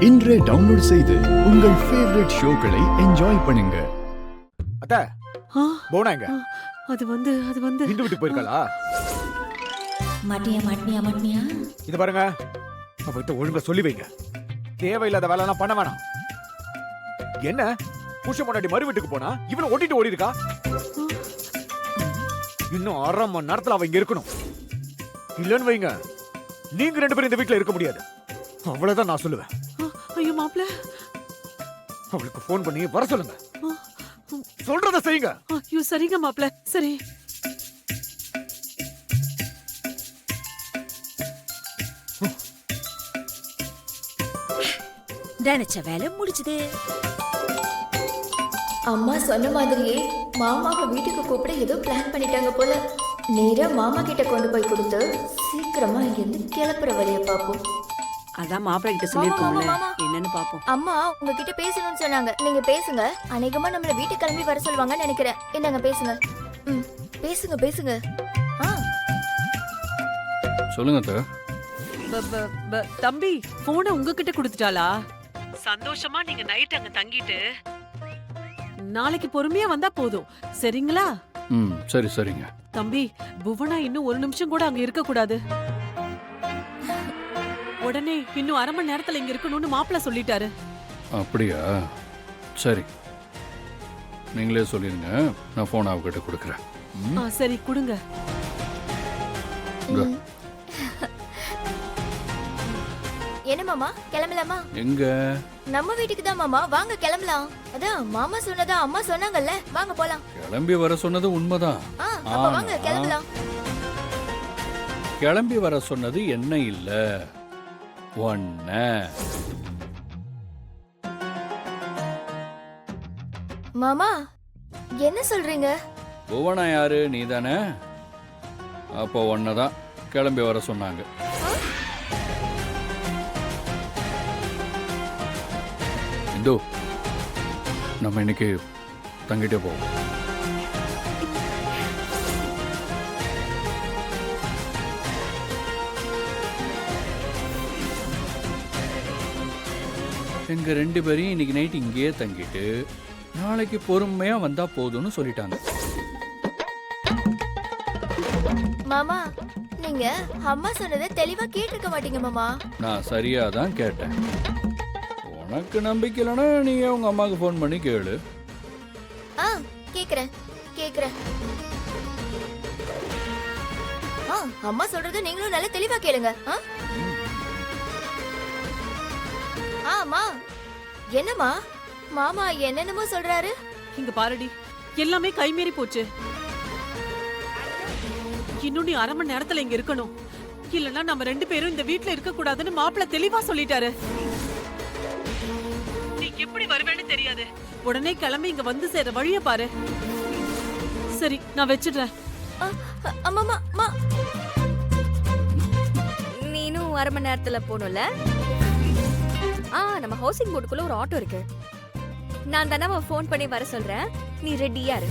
இன்றே டவுன்லோட் செய்து உங்கள் ஃபேவரட் ஷோக்களை என்ஜாய் பண்ணுங்க. அத்த போனா எங்க? அது வந்து இந்து வீட்டுக்கு போயிருக்காளா? மாட்டியா இது பாருங்க, அவகிட்ட ஒழுங்கா சொல்லி வைங்க. தேவையில்லாத வேலைலாம் பண்ண வேணாம். என்ன புருஷன் முன்னாடி மறு வீட்டுக்கு போனா இவனை ஓட்டிட்டு ஓடி இருக்கா? இன்னும் 1/2 மணி நேரத்துல அவ இங்க இருக்கணும். இல்லன்னு வைங்க, நீங்க 2 பேரும் இந்த வீட்டுல இருக்க முடியாது. அவ்வளவுதான் நான் சொல்லுவேன். ஐயோ மாப்ள, அவளுக்கு போன் பண்ணி வர சொல்லுங்க. சொல்றத செய்யுங்க. ஐயோ சரிங்க மாப்ள, சரி. நினைச்ச வேலை முடிச்சது. அம்மா சொன்ன மாதிரியே மாமாவை வீட்டுக்கு கூப்பிட ஏதோ பிளான் பண்ணிட்டாங்க போல. நேரா மாமா கிட்ட கொண்டு போய் கொடுத்து சீக்கிரமா இங்கிருந்து கிளப்புற வழிய பாப்போம். அதான் மாப்பிள்ளை கிட்ட சொல்லிருக்கோம்ல, என்னன்னு பாப்போம். அம்மா உங்ககிட்ட பேசணும்னு சொன்னாங்க, நீங்க பேசுங்க. அநேகமா நம்மள வீட்டுக்கு கிளம்பி வர சொல்லுவாங்கன்னு நினைக்கிறேன். என்னங்க பேசுங்க. பேசுங்க. சொல்லுங்க தம்பி, போனை உங்ககிட்ட கொடுத்துட்டாளா? சந்தோஷமா நீங்க நைட் அங்க தங்கிட்டு நாளைக்கு பொறுமையா வந்தா போதும், சரிங்களா? சரி சரிங்க. தம்பி, புவனா இன்னும் 1 நிமிஷம் கூட அங்க இருக்க கூடாது. உடனே இன்னும் 1/2 மணி நேரத்துல இங்க இருக்கணும்னு மாப்பிள்ள சொல்லிட்டாரு. அப்படியா? சரி, நீங்களே சொல்லிருங்க, நான் போன் அவகிட்ட கொடுக்குறேன். சரி கொடுங்க. என்ன மாமா, கிளம்பலாமா? எங்க? நம்ம வீட்டுக்கு தான் மாமா, வாங்க கிளம்பலாம். அதான் மாமா சொன்னதா அம்மா சொன்னாங்கல்ல, வாங்க போலாம். கிளம்பி வர சொன்னது உண்மைதான். அப்ப வாங்க கிளம்பலாம். கிளம்பி வர சொன்னது என்ன இல்ல, ஒன்ன. மாமா என்ன சொல்றீங்க? புவனா யாரு? நீ தானே? அப்போ ஒன்னதான் கிளம்பி வர சொன்னாங்க. இந்து, நம்ம இன்னைக்கு தங்கிட்டே போவோம். எங்க 2 பேரையும் இன்னைக்கு நைட் இங்கேயே தங்கிட்டு நாளைக்கு பொறுமையா வந்தா போதும்னு சொல்லிட்டாங்க. மாமா, நீங்க அம்மா சொன்னதை தெளிவா கேட்டிருக்க மாட்டீங்க மாமா. நான் சரியா தான் கேட்டேன். உனக்கு நம்பிக்கை இல்லைன்னா நீ உங்க அம்மாவுக்கு ஃபோன் பண்ணி கேளு. கேக்குறேன். அம்மா சொல்றது நீங்களும் நல்லா தெளிவா கேளுங்க. ஆமா, என்னம்மா மாமா என்னென்னமோ சொல்றாரு? இங்க பாருடி, எல்லாமே கைமீறி போச்சு. இன்னும் நீ 1/2 மணி நேரத்துல இங்க இருக்கணும், இல்லன்னா நம்ம 2 பேரும் இந்த வீட்ல இருக்க கூடாதுன்னு மாப்பிள்ள தெளிவா சொல்லிட்டாரு. நீ எப்படி வருவேன்னு தெரியாது, உடனே கிளம்பி இங்க வந்து சேர வழிய பாரு. சரி, நான் வச்சிடுறேன். அம்மா, நீனும் 1/2 மணி நேரத்துல போகணும்ல? நம்ம ஹவுசிங் போர்டுக்குள்ள ஒரு ஆட்டோ இருக்கு, நான் தானே ஃபோன் பண்ணி வர சொல்றேன், நீ ரெடியா இரு.